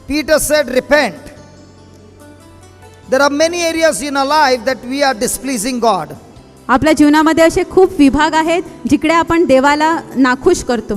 Peter said, repent. There are many areas in our life that we are displeasing God. आपल्या जीवनामध्ये असे खूप विभाग आहेत जिकडे आपण देवाला नाखुश करतो.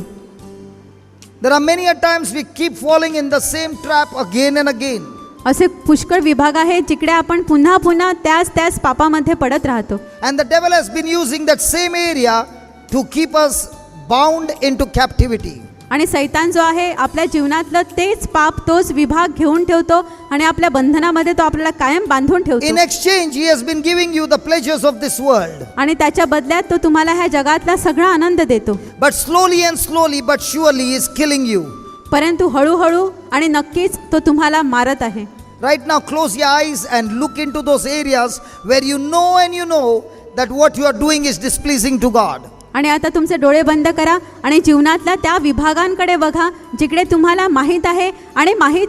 There are many a times we keep falling in the same trap again and again. असे पुष्कळ विभाग आहेत जिकडे आपण पुन्हा पुन्हा त्याच पापामध्ये पडत राहतो. And the devil has been using that same area to keep us bound into captivity. आणि सैतान जो आहे आपल्या जीवनातलं तेच पाप तोच विभाग घेऊन ठेवतो आणि आपल्या बंधनामध्ये तो आपल्याला कायम बांधून ठेवतो. In exchange, he has been giving you the pleasures of this world. आणि त्याच्या बदल्यात तो तुम्हाला ह्या जगातला सगळा आनंद देतो. But slowly and slowly but surely he is killing you. परंतु हळूहळू आणि नक्कीच तो तुम्हाला मारत आहे. Right now, close your eyes and look into those areas where you know that what you are doing is displeasing to God. आणि आता तुमचे डोळे बंद करा आणि जीवनातल्या त्या विभागांकडे बघा जिकडे तुम्हाला माहीत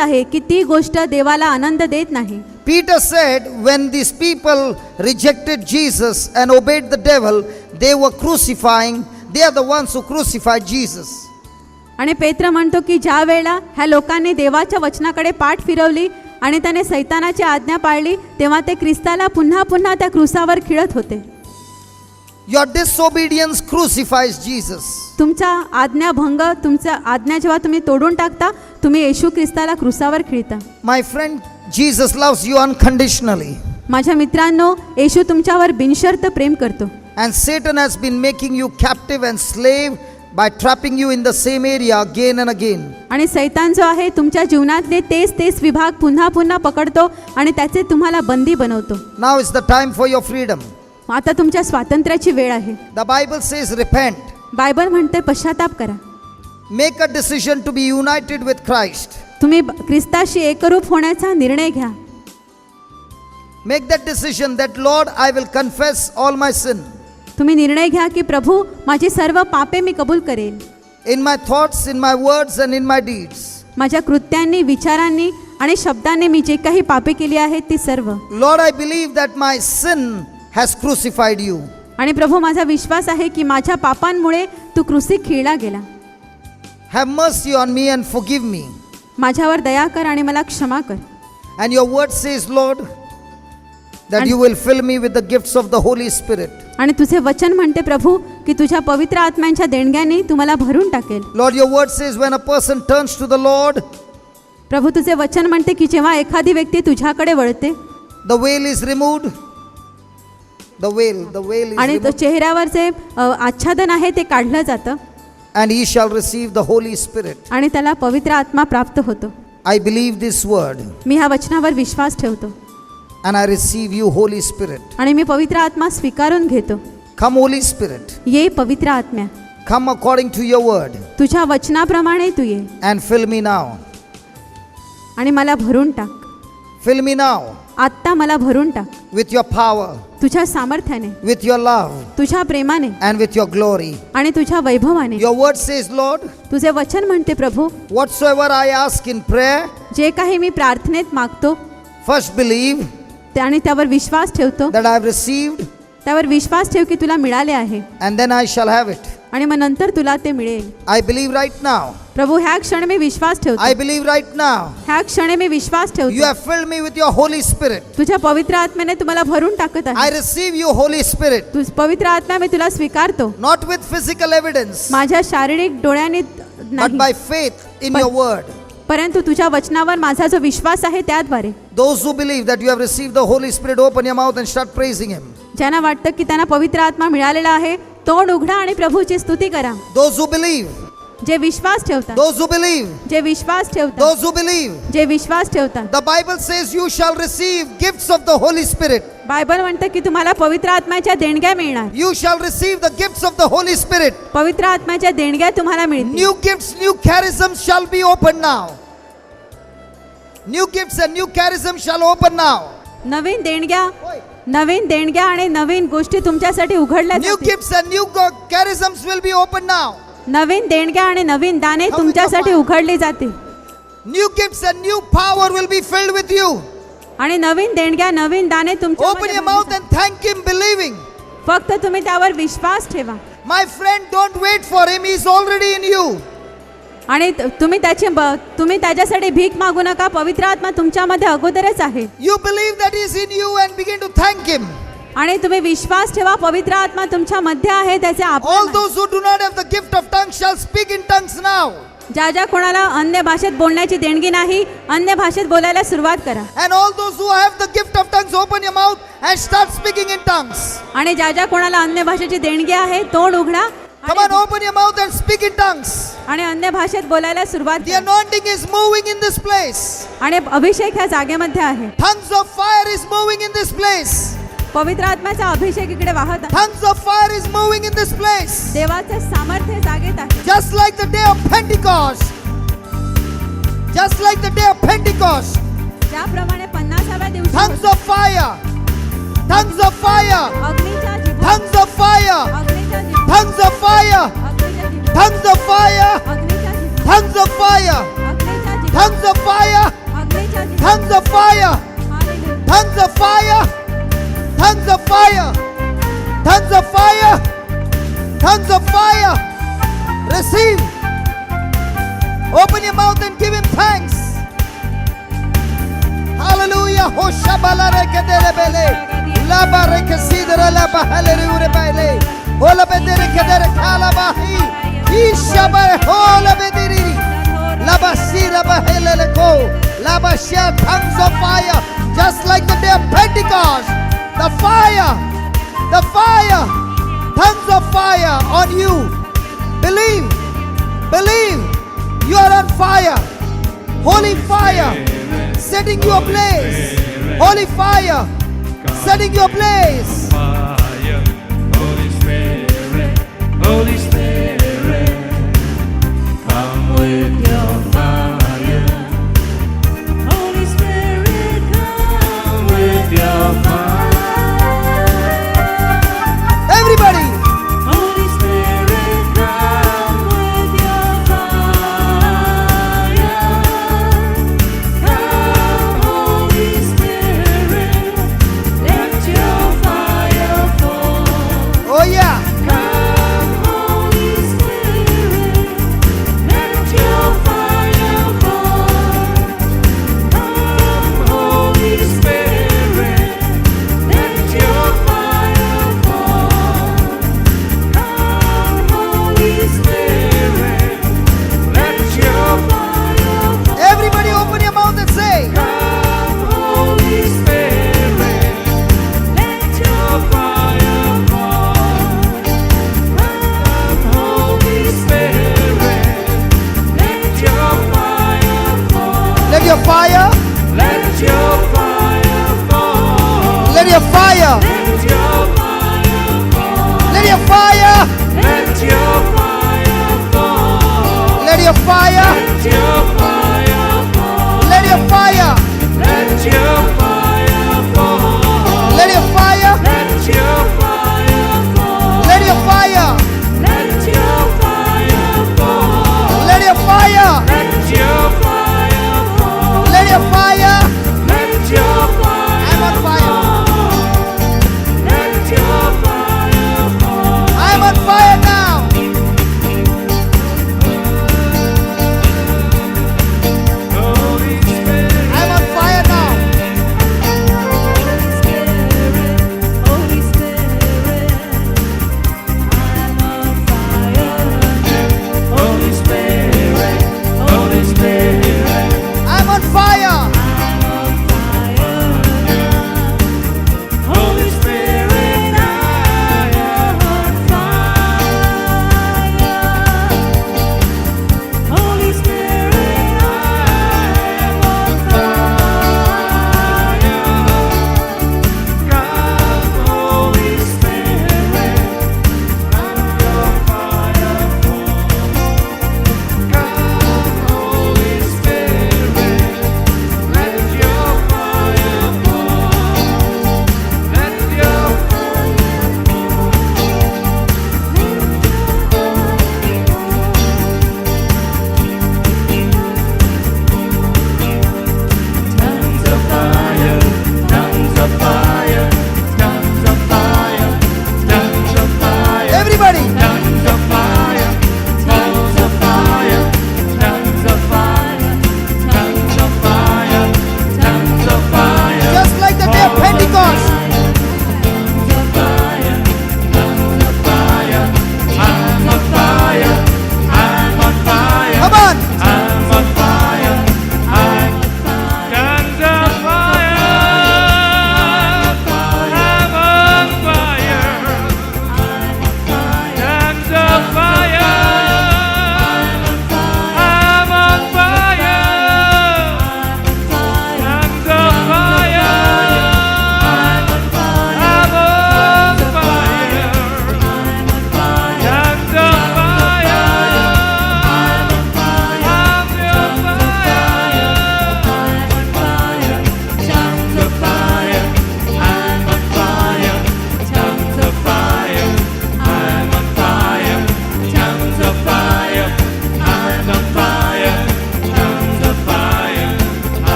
आहे की ती गोष्ट देवाला आनंद देत नाही. Peter said, when these people rejected Jesus and obeyed the devil, they were crucifying. They are the ones who crucified Jesus. आणि पेत्र म्हणतो की ज्या वेळेला ह्या लोकांनी देवाच्या वचनाकडे पाठ फिरवली आणि त्याने सैतानाची आज्ञा पाळली तेव्हा ते ख्रिस्ताला पुन्हा पुन्हा त्या क्रूसावर खिळत होते. Your disobedience crucifies Jesus. तुमचा आज्ञाभंग तुमचा आज्ञा जेव्हा तुम्ही तोडून टाकता तुम्ही येशू ख्रिस्ताला क्रूसावर खिळता. My friend, Jesus loves you unconditionally. माझ्या मित्रांनो, येशू तुमच्यावर बिनशर्त प्रेम करतो. And Satan has been making you captive and slave by trapping you in the same area again and again. आणि सैतान जो आहे तुमच्या जीवनातले तेच विभाग पुन्हा पुन्हा पकडतो आणि त्याचे तुम्हाला बंदी बनवतो. Now is the time for your freedom. आता तुमच्या स्वातंत्र्याची वेळ आहे. The Bible says, repent. Bible म्हणते पश्चाताप करा. Make a decision to be united with Christ. तुम्ही ख्रिस्ताशी एकरूप होण्याचा निर्णय घ्या. Make that decision that, Lord, I will confess all my sin. तुम्ही निर्णय घ्या की प्रभू माझी सर्व पापे मी कबूल करेन. In my thoughts, in my words and in my deeds. माझ्या कृत्यांनी, विचारांनी आणि शब्दांनी मी जे काही पापे केली आहेत ती सर्व. Lord, I believe that my sin has crucified you. आणि प्रभू माझा विश्वास आहे की माझ्या पापांमुळे तू क्रूसी खिळला गेला. Have mercy on me and forgive me. माझ्यावर दया कर आणि मला क्षमा कर. And your word says, Lord, that you will fill me with the gifts of the Holy Spirit. आणि तुझे वचन म्हणते प्रभू की तुझ्या पवित्र आत्म्यांच्या देणग्यांनी तू मला भरून टाकेल. Lord, your word says when a person turns to the Lord, प्रभू तुझे वचन म्हणते की जेव्हा एखादी व्यक्ती तुझ्याकडे वळते the veil is removed. The veil is आणि तो removed. चेहऱ्यावर जे आच्छादन आहे ते काढलं जातं And he shall receive the Holy Spirit. आणि त्याला पवित्र आत्मा प्राप्त होतो. I believe this word मी ह्या वचनावर विश्वास ठेवतो and I receive you, Holy Spirit. आणि मी पवित्र आत्मा स्वीकारून घेतो. Come, Holy Spirit. ये पवित्र आत्म्या, Come according to your word तुझ्या वचनाप्रमाणे तू ये and fill me now. आणि मला भरून टाक. Fill me now आत्ता मला भरून टाक with your power, तुझ्या सामर्थ्याने, with your love तुझ्या प्रेमाने and with your glory. आणि तुझ्या वैभवाने. Your word says, Lord, तुझे वचन म्हणते प्रभू whatsoever I ask in prayer, जे काही मी प्रार्थनेत मागतो first believe आणि त्यावर विश्वास ठेवतो, that I have received त्यावर विश्वास ठेव की तुला मिळाले आहे and then I shall have it. आणि मग नंतर तुला ते मिळेल. I believe right now. प्रभू ह्या क्षणी मी विश्वास ठेवतो. I believe right now. ह्या क्षणी मी विश्वास You ठेवतो. have filled me with your Holy Spirit. तुझ्या पवित्र आत्म्याने तुम्हाला भरून टाकत I आहे. receive you, Holy Spirit, तू पवित्र आत्मा मी तुला स्वीकारतो, not with physical evidence, माझ्या शारीरिक डोळ्याने but नाही, by faith in your word. परंतु तुझ्या वचनावर माझा जो विश्वास आहे त्याद्वारे. Those who believe that you have received the Holy Spirit, open your mouth and start praising Him. ज्यांना वाटतं की त्यांना पवित्र आत्मा मिळालेला आहे तोंड उघडा आणि प्रभूची स्तुती करा. Those who believe, जे विश्वास ठेवतात, those who believe, जे विश्वास ठेवतात, those who believe. जे विश्वास ठेवतात. The Bible says you shall receive gifts of the Holy Spirit. Bible म्हणतं की तुम्हाला पवित्र आत्म्याच्या देणग्या मिळणार. You shall receive the gifts of the Holy Spirit. पवित्र आत्म्याच्या देणग्या तुम्हाला मिळतील. New gifts, new charisms shall be opened now. New gifts and new charisms shall open now. नवीन देणग्या आणि नवीन गोष्टी तुमच्यासाठी उघडल्या New जातील. gifts and new charisms will be opened now. नवीन देणग्या आणि नवीन दाने तुमच्यासाठी उघडली जातील. New gifts and new power will be filled with you. आणि नवीन देणग्या नवीन दाने Open your mouth तुमच्या and thank Him, believing. फक्त तुम्ही त्यावर विश्वास ठेवा. My friend, don't wait for Him. He's already in you. आणि तुम्ही त्याच्यासाठी भीक मागू नका. पवित्र आत्मा तुमच्यामध्ये अगोदरच आहे. You believe that He is in you and begin to thank Him. आणि तुम्ही विश्वास ठेवा, पवित्र आत्मा तुमच्या मध्ये आहे, त्याचे All आभार. those who do not have the gift of tongues shall speak in tongues now. ज्या कोणाला अन्य भाषेत बोलण्याची देणगी नाही, अन्य भाषेत बोलायला सुरुवात करा. And all those who have the gift of tongues, open your mouth and start speaking in tongues. आणि ज्या कोणाला अन्य भाषेची देणगी आहे, तोंड उघडा Come on, open your mouth and speak in tongues. आणि अन्य भाषेत बोलायला सुरुवात The करा. anointing is moving in this place. आणि अभिषेक ह्या जागेमध्ये आहे. Tongues of fire is moving in this place. पवित्र आत्म्याचा अभिषेक इकडे वाहत आहे. Tongues of fire is moving in this place. देवाचे सामर्थ्य जागेत आहे. Just like the day of Pentecost. Just like the day of Pentecost. ज्याप्रमाणे 50व्या दिवशी Tongues of fire. Tongues of fire. अग्नीच्या जिभा, Tongues of fire. अग्नीच्या जिभा, Tongues of fire. अग्नीच्या जिभा, Tongues of fire. अग्नीच्या जिभा, Tongues of fire. अग्नीच्या जिभा, Tongues of fire. अग्नीच्या जिभा. Tongues of fire. Hallelujah. Tongues of fire. Tongues of fire. Tongues of fire. Tongues of fire. Receive. Open your mouth and give Him thanks. Hallelujah. Hoshabala rekadere bele. Laba rekesidere laba haleri ure bele. Ola bedere kedere kala bahi. Ishaba hola bediri. Laba sira bahelele ko. Laba share tongues of fire. Just like the day of Pentecost. The fire. The fire. Tongues of fire on you. Believe. Believe. You are on fire. Holy fire. Setting you ablaze. Holy fire. Setting you ablaze. Fire, Holy Spirit, Holy Spirit, come with your fire. Holy Spirit, come with your fire. Everybody. Holy Spirit, come with your fire. Come, Holy Spirit, let your fire fall. Oh yeah. Come, Holy Spirit, let your fire fall. Come, Holy Spirit, let your fire fall. Come, Holy Spirit, let your fire fall. Everybody open your mouth and say. Come, Holy Spirit, let your fire fall. Come, Holy Spirit, let your fire fall. Let your fire. Let your fire fall. Let your fire. Let your fire fall. Let your fire. Let your fire fall. Let your fire. Let your fire fall. Let your fire. Let your fire fall. Let your fire. Let your fire fall. Let your fire. Let your fire fall. Let your fire. Let your fire fall. Let your fire. Let your fire I'm on fire. Let your fire fall. I'm on fire now. Holy Spirit,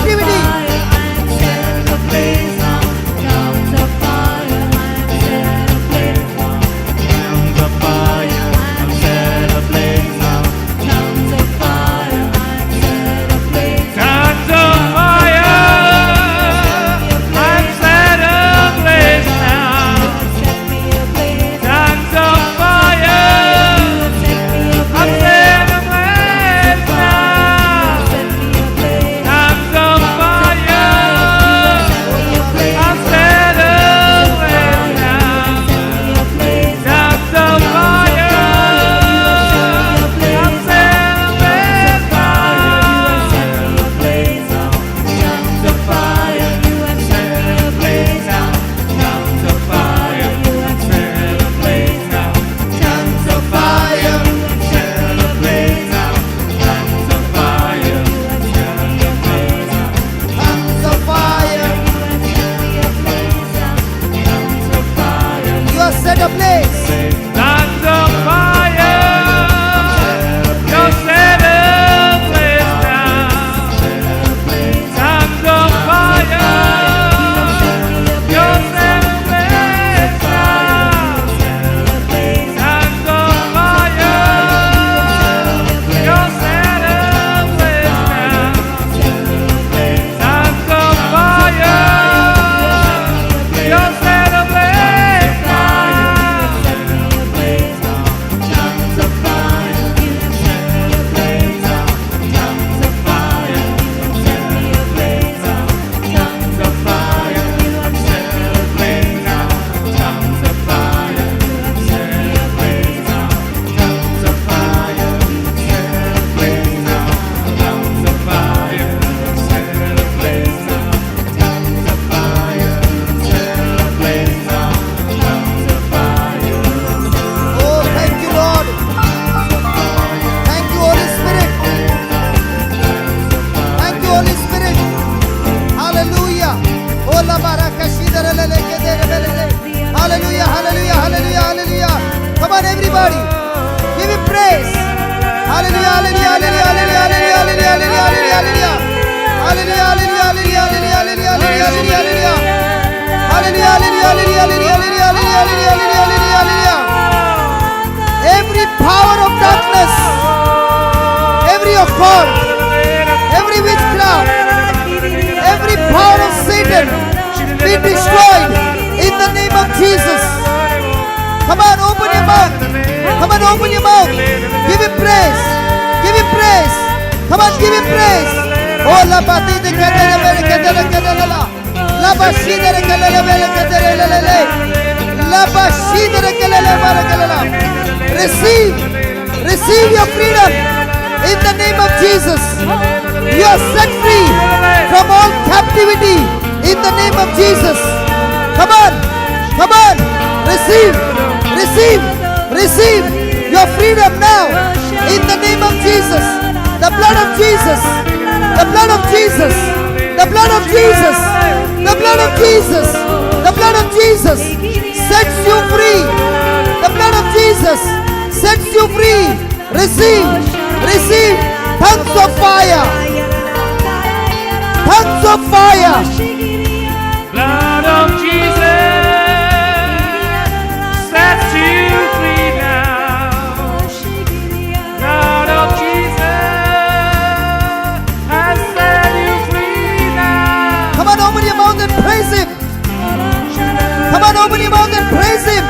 captivity. Tongues of fire, I'm set ablaze now. Tongues of fire, I'm set ablaze now. Tongues of fire, I'm set ablaze now. Tongues of fire, I'm set ablaze now. Tongues of fire, you have set ablaze now. Tongues of fire, you have set ablaze now. Tongues of fire, you have set ablaze now. Tongues of fire, you have set ablaze now. Tongues of fire. Tongues of fire, You are set ablaze. tongues of fire, you're set ablaze now. Tongues of fire, you're set ablaze now. Tongues of fire, you're set ablaze now. Tongues of fire, you're set ablaze Oh, thank you, Lord. Thank you, Holy Spirit. Thank you, Holy Spirit. Hallelujah. Oh, la baraka shidara lele kedere belele. Hallelujah, hallelujah, hallelujah, hallelujah. Come on, everybody. Give him praise. Hallelujah, hallelujah, hallelujah, hallelujah, hallelujah, hallelujah, hallelujah, hallelujah. Hallelujah, hallelujah, hallelujah, hallelujah, hallelujah, hallelujah, hallelujah. Hallelujah, hallelujah, hallelujah, hallelujah, hallelujah, hallelujah, hallelujah, hallelujah. Every power of darkness, every occult, every witchcraft, every power of Satan be destroyed in the name of Jesus. Come on, open your mouth. Come on, open your mouth. Give him praise. Give him praise. Come on, give him praise. Oh, la batida kedere bele kedere kedere la. La bashidere kedere bele kedere le le le. La bashidere kedere bele kedere la. Receive your freedom in the name of Jesus. You are set free from all captivity in the name of Jesus. Come on, come on, receive your freedom now in the name of Jesus. The blood of Jesus, the blood of Jesus, the blood of Jesus, the blood of Jesus, the blood of Jesus sets you free. The blood of Jesus sets you free. Receive tongues of fire, tongues of fire. Blood of Jesus sets you free now. Blood of Jesus has set you free now. Come on, open your mouth and praise him. Come on, open your mouth and praise him.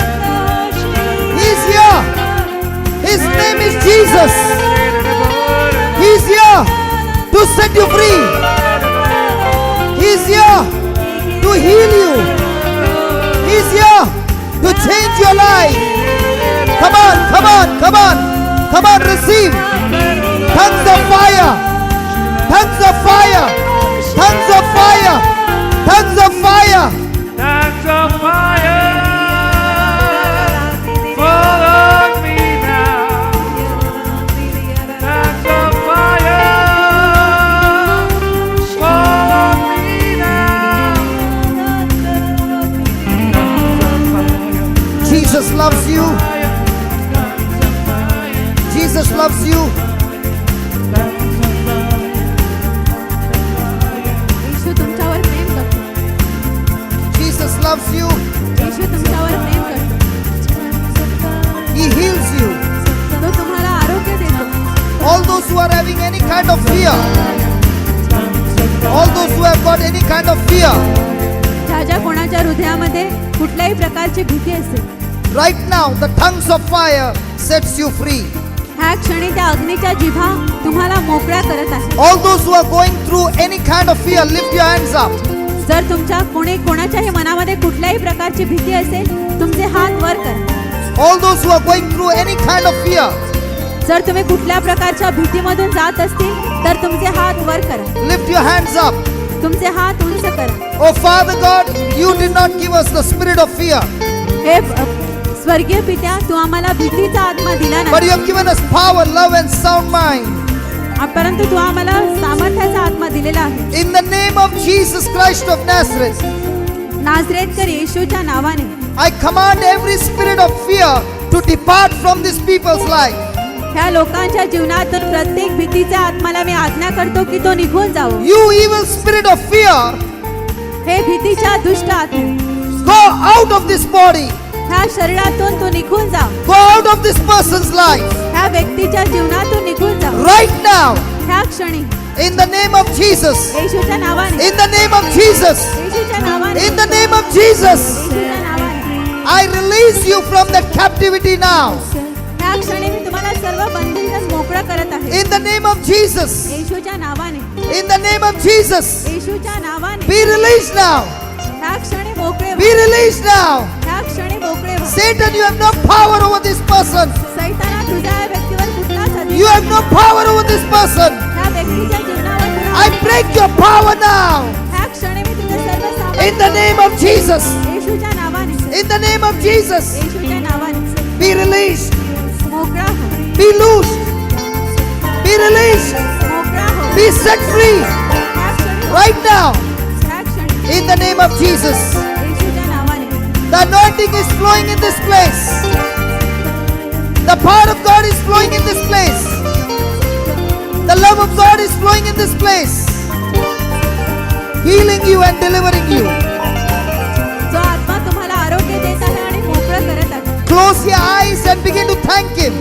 He's here. His name is Jesus. He's here to set you free. He's here to heal you. He's here to change your life. Come on, come on, come on. Come on, receive. Tongues of fire. Tongues of fire. Tongues of fire. Tongues of fire. Tongues of fire fall on me now. Tongues of fire fall on me now. Jesus loves you. Jesus loves you. kind of fear, all those who have got any kind of fear, ज्या ज्या कोणाच्या हृदयामध्ये कुठल्याही प्रकारची भीती असेल, right now the tongues of fire sets you free. ह्या क्षणी त्या अग्नीच्या जिभा तुम्हाला मोकळ्या करत आहे. All those who are going through any kind of fear, lift your hands up. जर तुमच्या कोणाच्याही मनामध्ये कुठल्याही प्रकारची भीती असेल, तुमचे हात वर करा. All those who are going through any kind of fear, जर तुम्ही कुठल्या प्रकारच्या भीतीमधून जात असतील तर तुमचे हात वर करा. lift your hands up. तुमचे हात उंच करा. Oh Father God, you did not give us the spirit of fear, हे स्वर्गीय पित्या, तू आम्हाला भीतीचा आत्मा दिला but नाही, you have given us power, love and sound mind. परंतु तू आम्हाला सामर्थ्याचा आत्मा दिलेला आहे. In the name of Jesus Christ of Nazareth, नाझरेतकर येशूच्या नावाने I command every spirit of fear to depart from these people's life. ह्या लोकांच्या जीवनातून प्रत्येक भीतीच्या आत्माला मी आज्ञा करतो की तो निघून जावो. You evil spirit of fear, हे भीतीच्या दुष्ट आत्मा, go out of this body, ह्या शरीरातून तू निघून जा. go out of this person's life ह्या व्यक्तीच्या जीवनातून निघून जा right now, ह्या क्षणी, in the name of Jesus, येशूच्या नावाने, in the name of Jesus, येशूच्या नावाने, in the name of Jesus. येशूच्या नावाने. I release you from that captivity now, ह्या क्षणी मी तुम्हाला सर्व बंधन मोकळं करत आहे. in the name of Jesus, येशूच्या नावाने, in the name of Jesus. येशूच्या नावाने. Be released now, ह्या क्षणी मोकळे be व्हा. released now. ह्या क्षणी मोकळे व्हा. Satan, you have no power over this person. सैताना, तुझ्या या व्यक्तीवर कुठलाच You अधिकार have no power over this person. ह्या व्यक्तीच्या जीवनावर तुला I break your power now, ह्या क्षणी मी तुझं सर्व सामर्थ्य in the name of Jesus, येशूच्या नावाने, in the name of Jesus. येशूच्या नावाने Be released, मोकळा हो, be loosed, be released, मोकळा हो. be set free ह्या क्षणी, right now, ह्या क्षणी in the name of Jesus. येशूच्या नावाने. The anointing is flowing in this place. The power of God is flowing in this place. The love of God is flowing in this place, healing you and delivering you. जो आत्मा तुम्हाला आरोग्य देत आहे आणि मोकळं करत आहे. Close your eyes and begin to thank Him.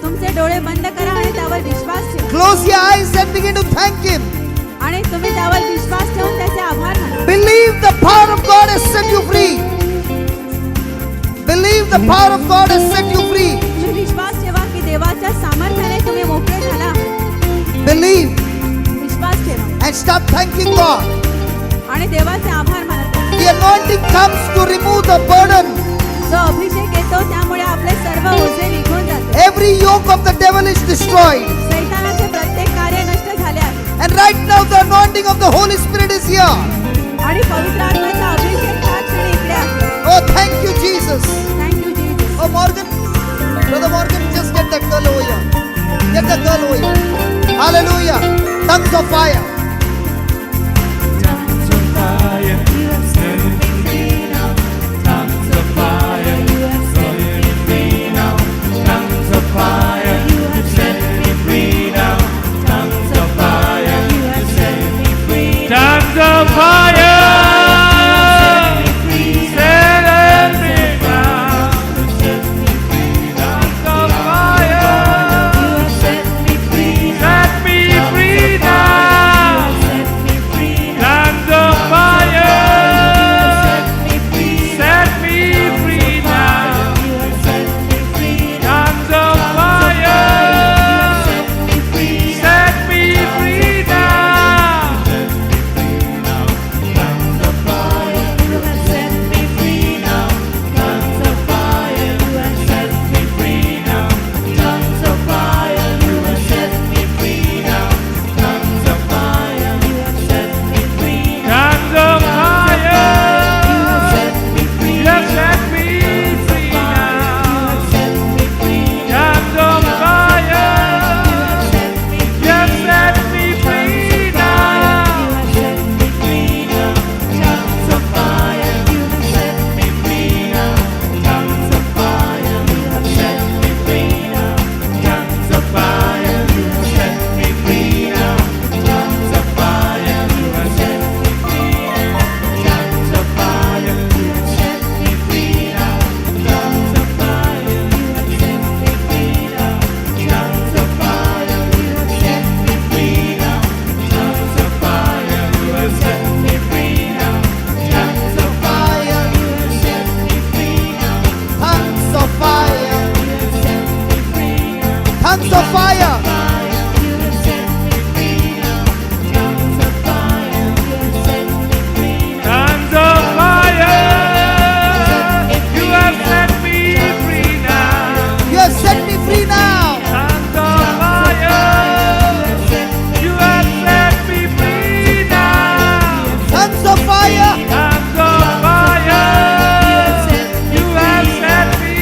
तुमचे डोळे बंद करा आणि त्यावर विश्वास ठेवा. Close your eyes and begin to thank Him. आणि तुम्ही त्यावर विश्वास ठेवून त्याचे आभार माना. Believe the power of God has set you free. Believe the power of God has set you free. तुम्ही विश्वास ठेवा की देवाच्या सामर्थ्याने तुम्ही मोकळे झाला आहात. Believe विश्वास ठेवा and start thanking God. आणि देवाचे आभार मानत राहा. The anointing comes to remove the burden. जो अभिषेक येतो त्यामुळे आपले सर्व ओझे निघून जाते. Every yoke of the devil is destroyed. सैतानाचे प्रत्येक कार्य नष्ट झाले आहे. And right now the anointing of the Holy Spirit is here. आणि पवित्र आत्म्याचा अभिषेक ह्या क्षणी इकडे आहे. Oh, thank you, Jesus. Thank you Jesus. Oh, Morgan. Brother Morgan, just get that girl over here. Get that girl over here. Hallelujah. Tongues of fire. Tongues of fire, set me free now. Tongues of fire, set me free now. Tongues of fire, set me free now. Tongues of fire, set me free. Tongues of fire, set me free now. Set me free now. Tongues of fire, set me free. Set me free now. Tongues of fire. You have set me free now. Tongues of fire. You have set me free now. Tongues of fire, you have set me free now. You have set me free now. Tongues of fire, you have set me free now. Tongues of fire. Tongues of fire, you have set me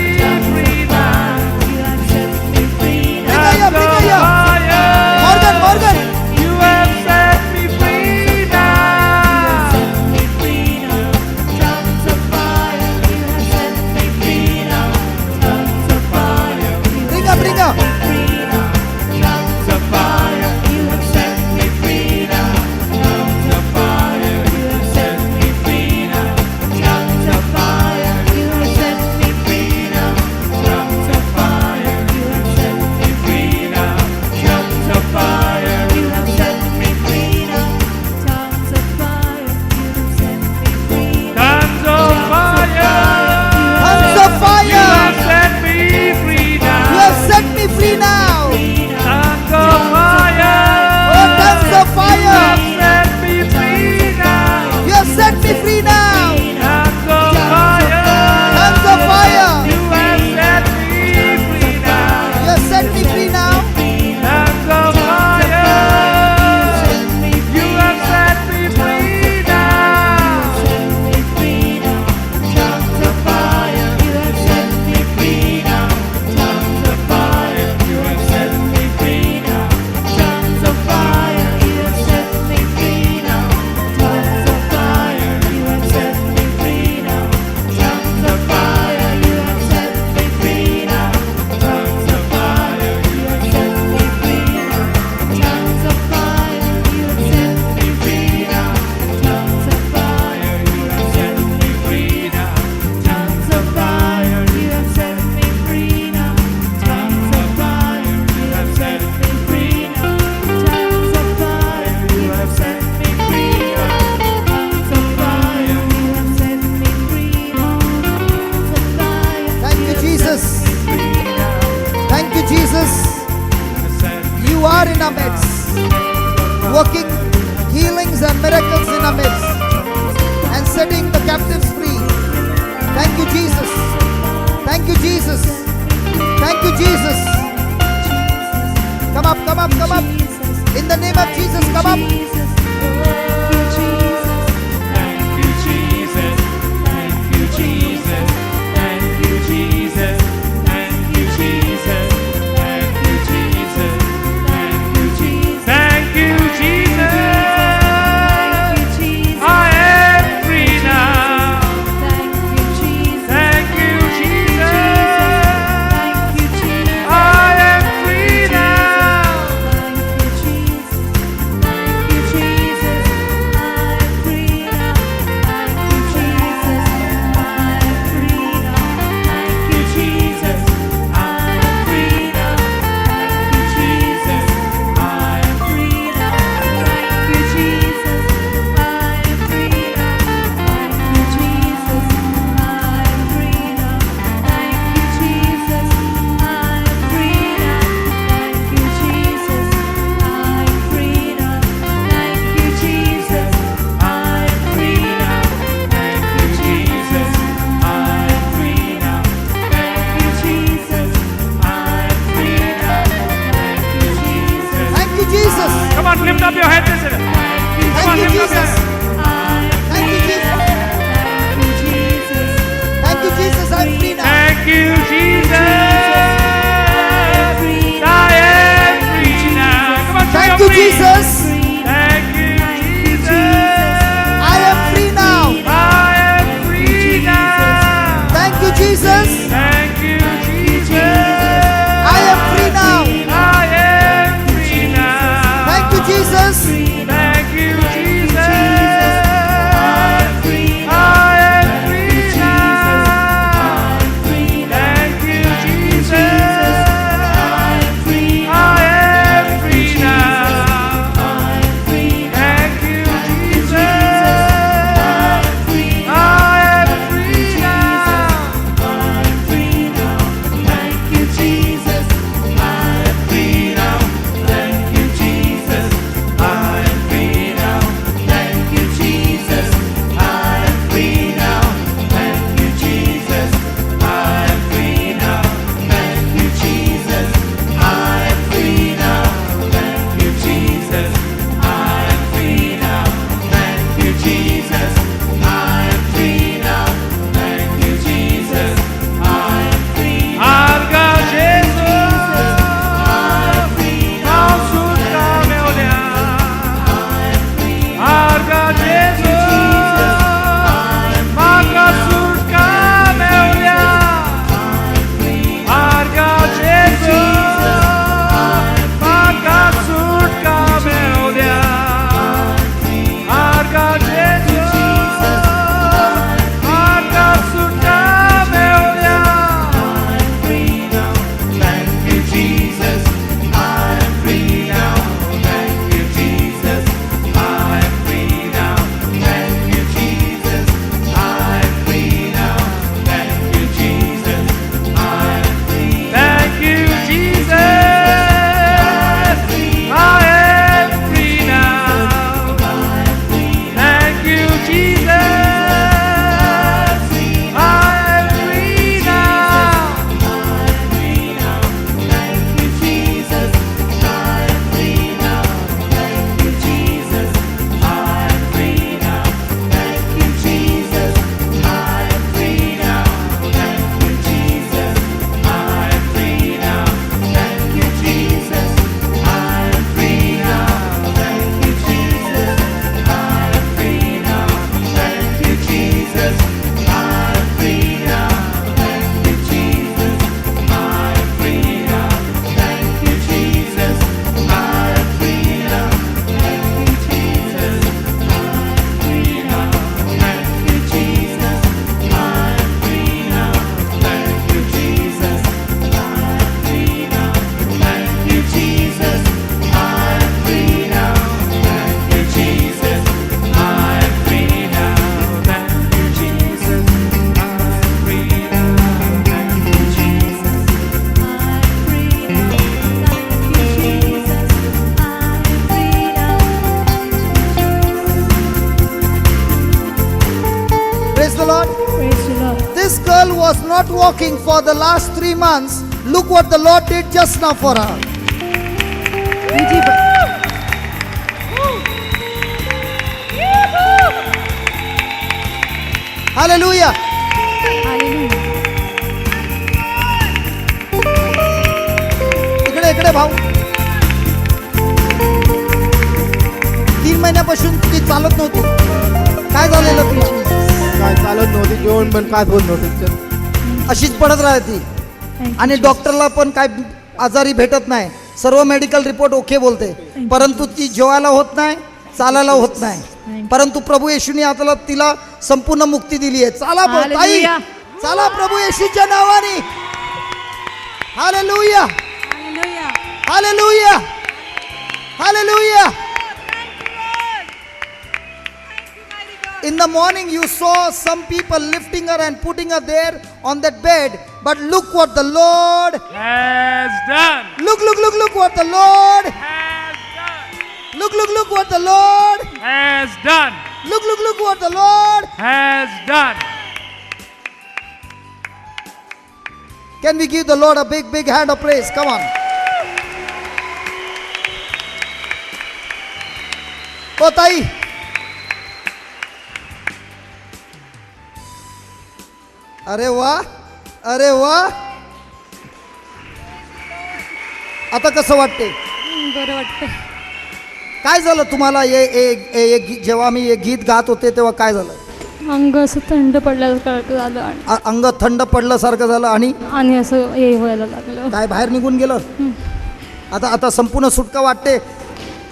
free now. You have set me free now. Bring out your this girl was not walking for the last 3 months, look what the Lord did just now for her. ही जी ब- Hallelujah. Hallelujah. इकडे इकडे भाऊ. 3 महिन्यापासून ती चालत नव्हती. काय झालेलं तुला? काय चालत नव्हती, जेवण पण काय होत नव्हतं. अशीच पडत राहती आणि डॉक्टरला पण काय आजारी भेटत नाही. सर्व मेडिकल रिपोर्ट ओके बोलते, परंतु ती जेवायला होत नाही, चालायला होत नाही. परंतु प्रभू येशूने आता तिला संपूर्ण मुक्ती दिली आहे. चला ताई, हालेलुया. चला प्रभू येशूच्या नावाने. Hallelujah, hallelujah. Hallelujah, hallelujah. In the morning you saw some people lifting her and putting her there on that bed, but look what the Lord, Has done. look what the Lord, Has done. look what the Lord, Has done. look what the Lord. Has done. Can we give the Lord a big hand of praise? Come on. Oh ताई, अरे वा, अरे वा. आता कसं वाटते? बरं वाटतं. काय झालं तुम्हाला? जेव्हा आम्ही हे गीत गात होते तेव्हा काय झालं? अंग असं थंड पडल्यासारखं झालं अंग थंड पडल्यासारखं झालं आणि आणि असं हे व्हायला लागलं. काय बाहेर निघून गेलं? आता संपूर्ण सुटका वाटते?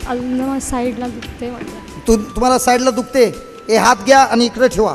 अजून साईडला दुखते वाटतं. तुम्हाला साईडला दुखते? हे हात घ्या आणि इकडे ठेवा,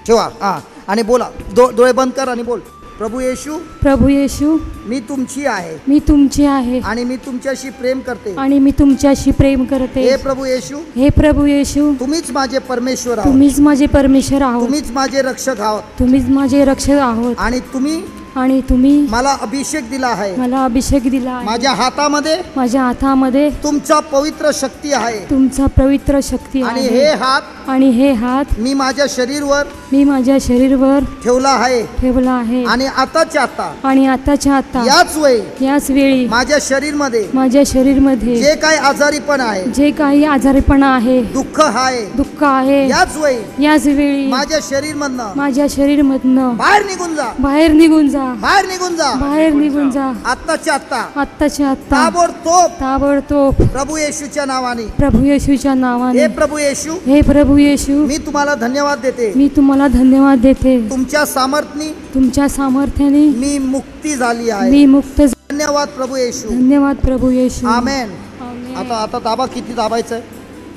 ठेवा. हां, आणि बोला. डोळे बंद कर आणि बोल. प्रभू येशू, प्रभू येशू, मी तुमची आहे मी तुमची आहे आणि मी तुमच्याशी प्रेम करते. आणि मी तुमच्याशी प्रेम करते. हे प्रभू येशू, हे प्रभू येशू, तुम्हीच माझे परमेश्वर आहोत, तुम्हीच माझे परमेश्वर आहोत, तुम्हीच माझे रक्षक आहोत तुम्हीच माझे रक्षक आहोत आणि तुम्ही आणि तुम्ही मला अभिषेक दिला आहे. मला अभिषेक दिला आहे. माझ्या हातामध्ये माझ्या हातामध्ये तुमचा पवित्र शक्ती आहे तुमचा पवित्र शक्ती आणि आहे. हे हात आणि हे हात मी माझ्या शरीरवर मी माझ्या शरीरवर ठेवला आहे ठेवला आहे. आणि आताच्या आता आणि आताच्या आता याच वेळी याच वेळी माझ्या शरीरमध्ये माझ्या शरीरमध्ये जे काही आजारीपण आहे, जे काही आजारीपणा आहे, दुःख आहे, दुःख आहे, याच वेळी याच वेळी माझ्या शरीरमधनं माझ्या शरीरमधनं बाहेर निघून जा, बाहेर निघून जा, बाहेर निघून जा. बाहेर निघून जा. आत्ताच्या आत्ता आत्ताच्या आत्ता ताबडतोब ताबडतोब प्रभू येशूच्या नावाने. प्रभू येशूच्या नावाने. हे प्रभू येशू, हे प्रभू येशू, मी तुम्हाला धन्यवाद देते. मी तुम्हाला धन्यवाद देते. तुमच्या सामर्थ्याने तुमच्या सामर्थ्याने मी मुक्ती झाली आहे. मी मुक्त झाले. धन्यवाद प्रभू येशू. धन्यवाद प्रभू येशू. आमेन. आमेन. आता दाबा. किती दाबायचंय?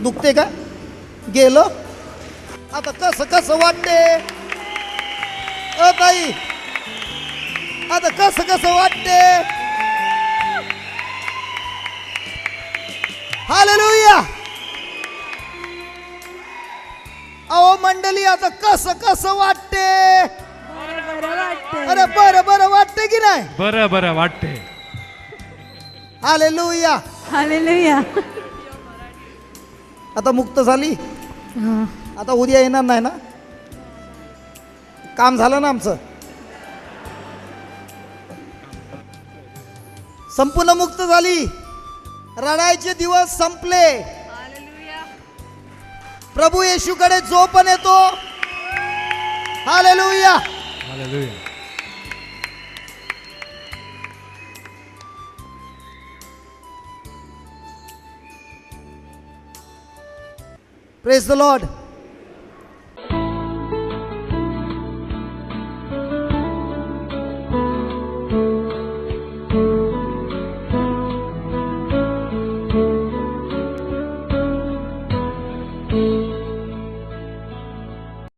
दुखते का? गेलं? आता कसं वाटते? ताई, आता कसं वाटते? हालेलुया. अहो मंडळी, आता कसं वाटते? अरे बरं वाटते की नाही? बरं वाटते. हालेलुया. हालेलुया. आता मुक्त झाली. हा. आता उद्या येणार नाही ना? काम झालं ना आमचं? संपूर्ण मुक्त झाली. रडायचे दिवस संपले. प्रभू येशूकडे जो पण येतो, hallelujah. Hallelujah. Praise the Lord.